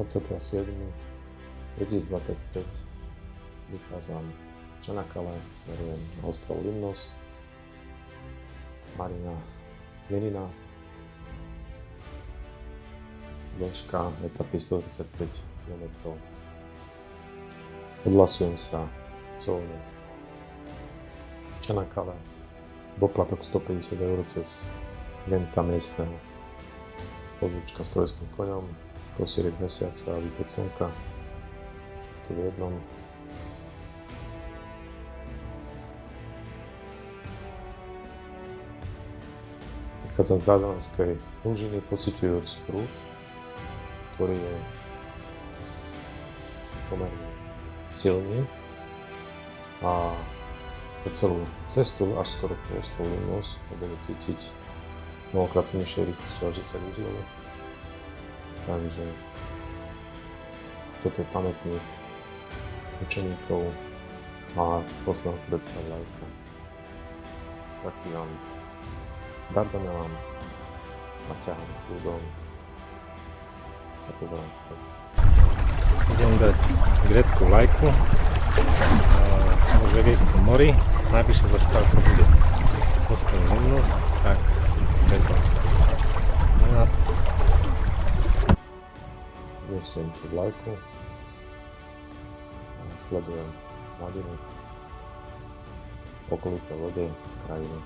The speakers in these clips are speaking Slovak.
27.2025 vychádzam z Čanakkale, verujem na ostrov Limnos, Marina Mirina, dĺžka etapy 135 km. Odhlasujem sa colne v Čanakkale, poplatok 150 € cez agenta miestneho, odlučka s trojským koňom, posierek mesiaca a východ slnka, všetko v jednom. Vychádzam z Dardanskej úžiny, pociťujúc prúd, ktorý je pomerne silný a po celú cestu až skoro po ostrov Limnos budeme cítiť mnohokrát nižšou rýchlosťou až 10 uzlov. Takže toto je pamätník učeníkov a posledná turecká vlajka. Zakývam Dardanelám a ťahám kľudom. Sa pozerám vpred. Idem dať grécku vlajku. Som v Egejskom mori. Najbližšia zastávka bude ostrov Limnos, tak preto na to. Nesiem tú vlajku a sledujem hladinu, okolité lode, krajinu.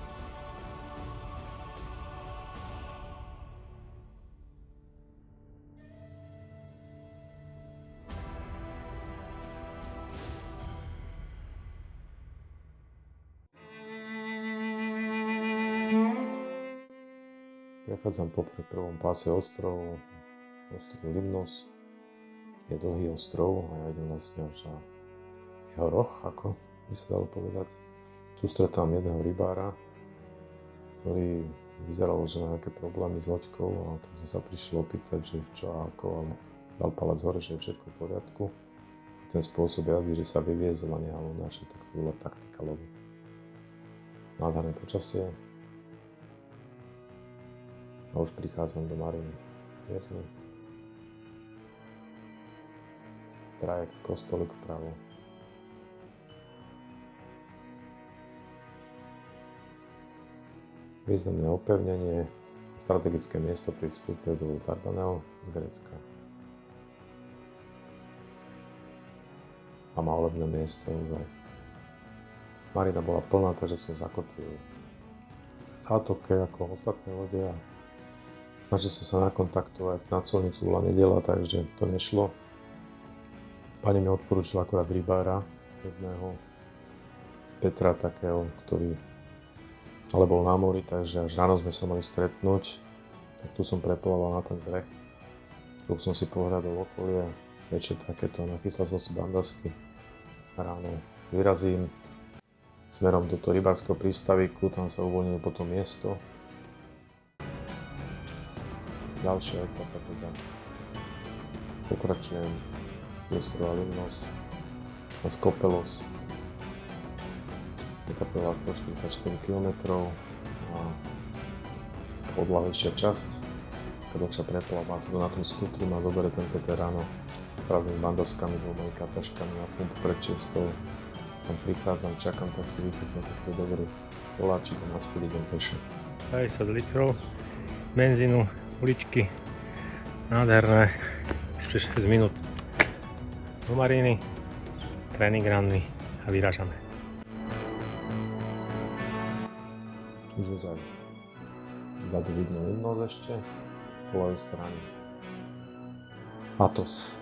Prechádzam popri prvom páse ostrovov, ostrov Limnos. Je dlhý ostrov a ja idem vlastne až na jeho roh, ako by sa dalo povedať. Tu stretám jedného rybára, ktorý vyzeral, že má nejaké problémy s loďkou a tak som sa prišiel opýtať, že čo a ako, ale dal palec hore, že je všetko v poriadku. A ten spôsob jazdy, že sa vyviezol a nehal unášať, tak to bola taktika lovu. Nádherné počasie. A už prichádzam do Mariny Mirny. Trajekt kostolík vpravo. Významné opevnenie, strategické miesto pri vstupe do Dardanel z Grécka. A malebné miesto ozaj. Marina bola plná, takže som zakotvil v zátoke ako ostatné lode a snažil som sa nakontaktovať na colnicu, bola nedeľa, takže to nešlo. Pani mi odporúčila akorát rybára, jedného Petra takého, ktorý ale bol na mori, takže až ráno sme sa mali stretnúť. Tak tu som preplával na ten breh. Tu som si pohľadol okolie, večer takéto, nachystal som si bandasky. Ráno vyrazím smerom do toho rybárskeho prístavíku, tam sa uvoľnilo potom miesto. Ďalšia etapa teda. Pokračujem do ostrova Limnos na Skopelos. Etapa je 144 km a odľahlejšia časť. Keď dlhšia preplava, tu na tom skútri ma zoberie ten Peter ráno prázdnymi bandaskami, dvoma kataškami a pumpu pred čestou. Tam prichádzam, čakám, tak si vychutnú takýto dobrý koláčik a naspäť idem pešo. 50 litrov benzínu, uličky, nádherné, ešte 6 minút do Mariny, tréning ranný a vyrážame. Už ozaj vzadu vidno Limnos ešte, po ľavej strane Athos,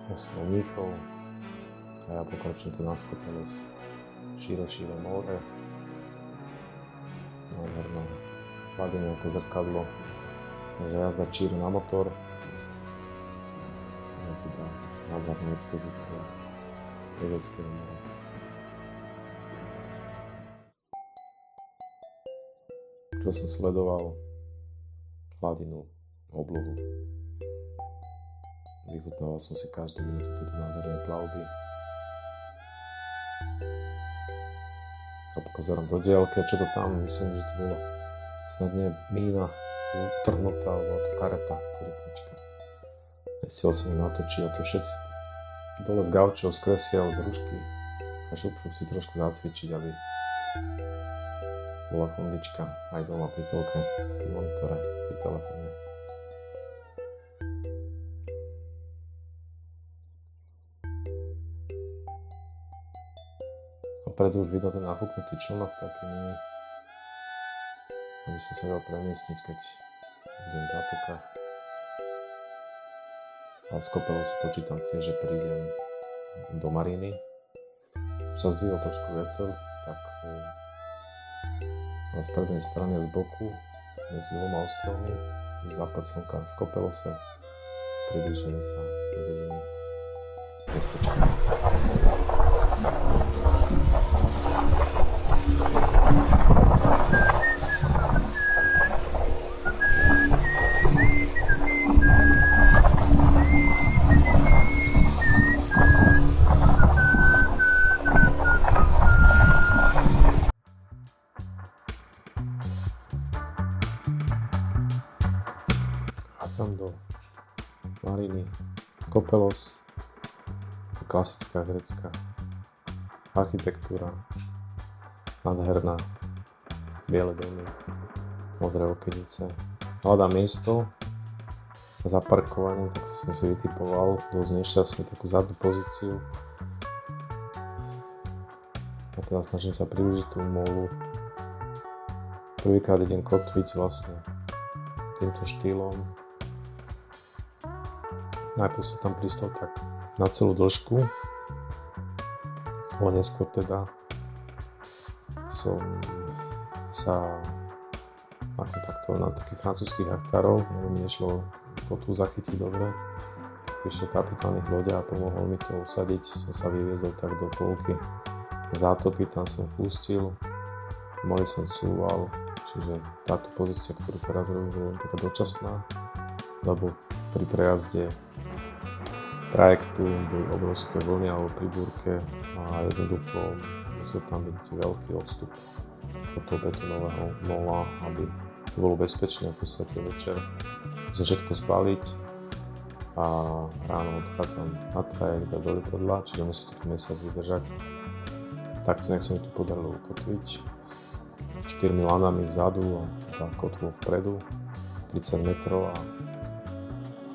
ostrov Mníchov a ja pokračujem to na Skopelos, šíre more, nádherné hladenie ako zrkadlo, takže jazda číru na motor, ale teda nádherná expozícia Egejského mora. Čo som sledoval hladinu, oblohu. Vychutnával som si každú minútu tejto nádhernej plavby. A pozerám do diaľky, a čo to tam, myslím, že to bolo snad nie mína utrhnutá, alebo to kareta, rytnička. Nestihol sa mi natočiť a to všetci dole z gaučov skresia z rušky a šup si trošku zacvičiť, aby bola kondička aj doma pri telke, pri monitore, pri telefóne. A predu už vidno ten nafúknutý člnok, taký mini, aby som sa vedel premiestniť, keď idem v zátokách. A z Kopelov si počítam tiež, že prídem do Mariny. Už sa zdvihol trošku vietor, tak na prednej strane z boku, medzi dvoma ostrovmi, západ slnka z Kopelose, približujeme sa do dediny mestečka. Som do Mariny, Kopelos, klasická grécka architektúra, nádherná, biele domy, modré okenice. Hľadám miesto na zaparkovanie, tak som si vytipoval dosť nešťastne takú zadnú pozíciu. A teda snažím sa priblížiť tú molu. Prvýkrát idem kotviť vlastne týmto štýlom. Najprv som tam pristal tak na celú dĺžku, ale neskôr teda som sa nakontaktoval na takých francúzskych aktárov, lebo mi nešlo kotvu zachytiť dobre. Prišiel kapitán ich loďa a pomohol mi to usadiť, som sa vyviezol tak do polky zátoky, tam som pustil, pomaly som cúval, čiže táto pozícia, ktorú teraz robím, bola len taká dočasná, lebo pri prejazde trajektu boli obrovské vlny alebo pri búrke a jednoducho musel tam byť veľký odstup od toho betónového mola, aby to bolo bezpečné. V podstate večer musím všetko zbaliť a ráno odchádzam na trajekt a do lietadla, čiže musí to tu mesiac vydržať. Takto nejak sa mi tu podarilo ukotviť 4 lanami vzadu a teda kotvou vpredu, 30 metrov a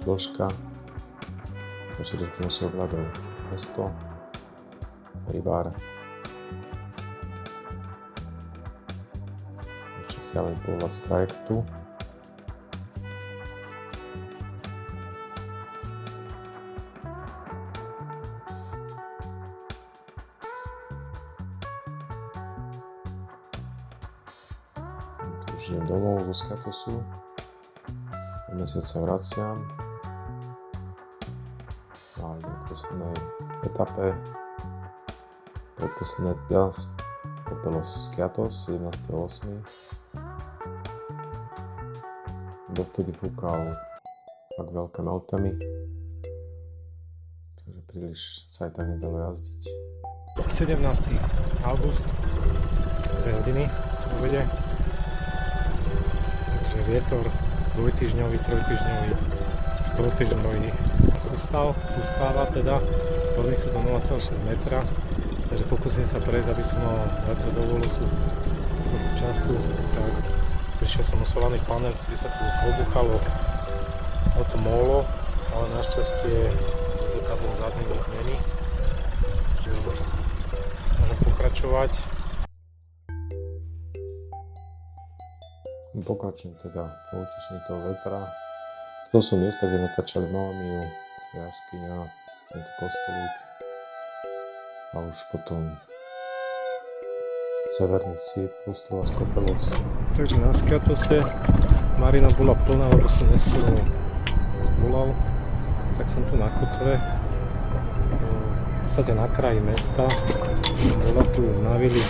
dĺžka. Takže tu som ohľadol mesto, rybár. Ešte ďalej pohľad z trajektu. Tu už idem domov zo Skiatosu. O mesiac sa vraciam. A idem k poslednej etape, predposledné teda Kopelos Skiatos 17.8. Dovtedy fúkal fakt veľké meltemy, takže príliš sa aj tak nedalo jazdiť. 17. august, 2 hodiny v obede, takže vietor dvojtýždňový, trojtýždňový, štvortýždňový ustáva teda, vlny sú do 0,6 metra, takže pokúsim sa prejsť, aby som mal zajtra do Volosu trochu času, tak prišiel som o solárny panel, ktorý sa tu obuchalo o to molo, ale našťastie so zrkadlom zadným nič není, takže môžem pokračovať. Pokračujem teda po utišení toho vetra. To sú miesta, kde natáčali Mamma Miu, jaskyňa, tento kostolík a už potom severný cíp, ostrova Skopelos. Takže na Skiatose Marina bola plná, lebo som neskôr volal, tak som tu na kotve, v podstate na kraji mesta. Bola tu na vili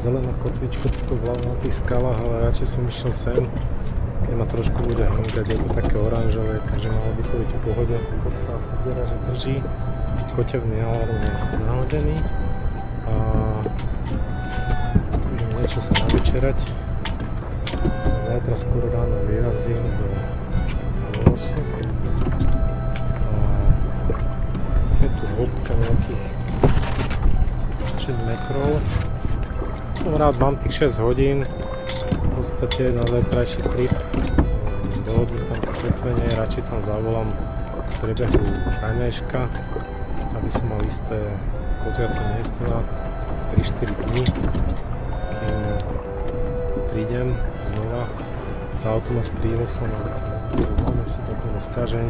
zelená kotvička tuto vľavo na tých skalách, ale radšej som išiel sem, keď ma trošku bude hnúkať, je to také oranžové, takže malo by to byť v pohode. Kotka vyzerá, že drží, kotevný alarm je nahodený a budem niečo sa navečerať. Zajtra skoro ráno vyrazím do Volosu a hĺbka nejakých 6 metrov. Som rád, mám tých 6 hodín, v podstate na zajtrajší trip. Dohodnú tam to pretvenie, radšej tam zavolám v priebehu ráňajška, aby som mal isté kotiace miesto na 3-4 dní, kým prídem znova. Tá auto s prínosom a mám ešte taký sťažeň.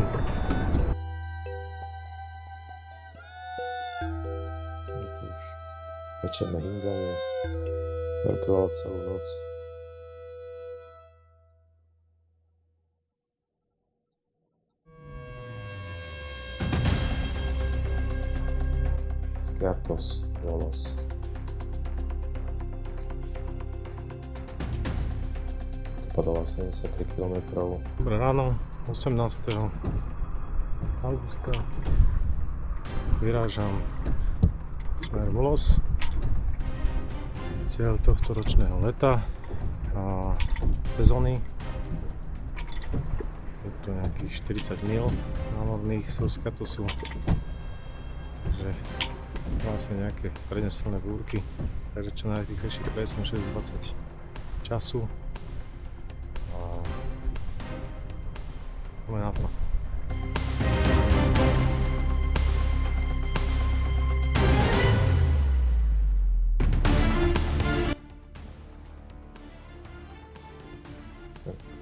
Tu už večerné hinganie, to trvalo celú noc. Skiatos Volos. Dopadalo 73 km. Dobré ráno, 18. augusta. Vyrážam smer Volos. Cieľ tohto ročného leta a sezóny. Je to nejakých 40 mil námorných zo Skiatosu. Takže vlastne nejaké stredne silné búrky. Takže čo najrýchlejší presun 6:20 času. Poďme na to.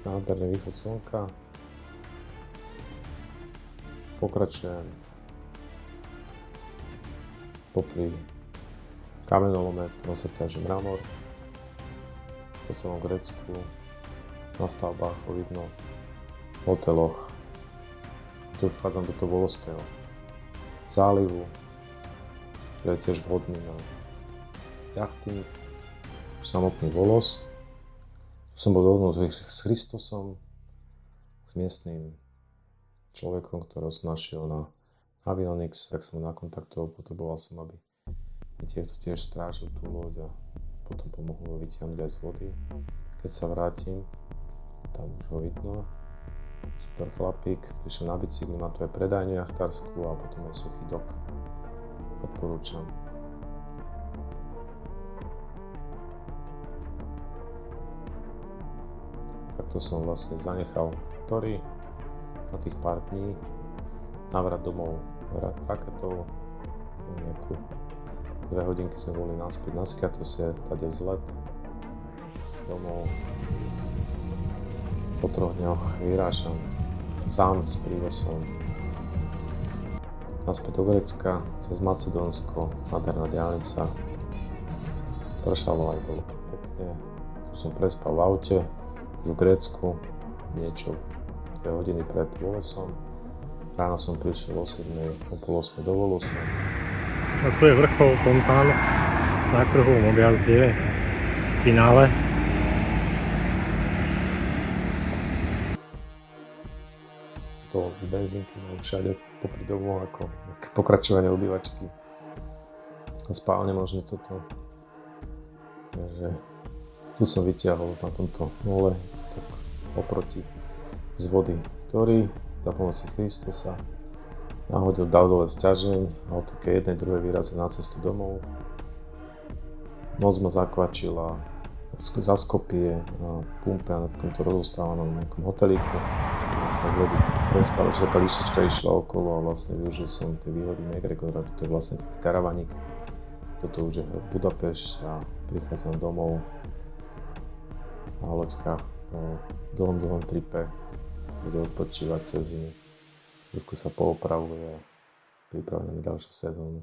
Nádherný východ slnka. Pokračujem popri kamenolome, v ktorom sa ťaží mramor. Po celom Grécku, na stavbách ho vidno, v hoteloch. Tu už vchádzam do toho Volovského zálivu, ktorý je tiež vhodný na jachting. Už samotný Volos. Som bol dohodnutý s Christosom, s miestnym človekom, ktorého som našiel na Avionics, tak som ho nakontaktoval, potreboval som, aby mi tiež strážil tú loď a potom pomohol ho vytiahnuť aj z vody. Keď sa vrátim, tam už ho vidno, super chlapík, prišiel na bicykli, má tu aj predajňu jachtárskú a potom aj suchý dok. Odporúčam. Takto som vlastne zanechal Tori na tých pár dní. Návrat domov raketou, nejakú 2 hodinky sme boli naspäť na Skiatose, tady vzlet domov. Po 3 dňoch vyrážam sám s prívosom naspäť do Grécka, cez Macedónsko, nádherná diaľnica. Pršalo aj bolo pekne, tu som prespal v aute, už v Grécku, niečo 2 hodiny pred Volosom. Ráno som prišiel o 7, o 7:30 do Volosu. A tu je vrchol Fontán na kruhovom objazde, finále. To benzínky majú všade popri domov ako pokračovanie obývačky. A spálne možno toto. Takže tu som vytiahol na tomto mole, tak oproti z vody, ktorý za pomoci Christosa nahodil, dal dole sťažeň a od také jednej druhej výraze na cestu domov. Noc ma zakvačila za Skopie na pumpe a na takomto rozostávanom nejakom hotelíku. Som v lodi prespal, že taká líštička išla okolo a vlastne využil som tie výhody McGregora, to je vlastne taký karavaník. Toto už je Budapešť a prichádzam domov a loďka po dlhom tripe bude odpočívať cez zimu. Trošku sa poopravuje, pripravená na ďalšiu sezónu.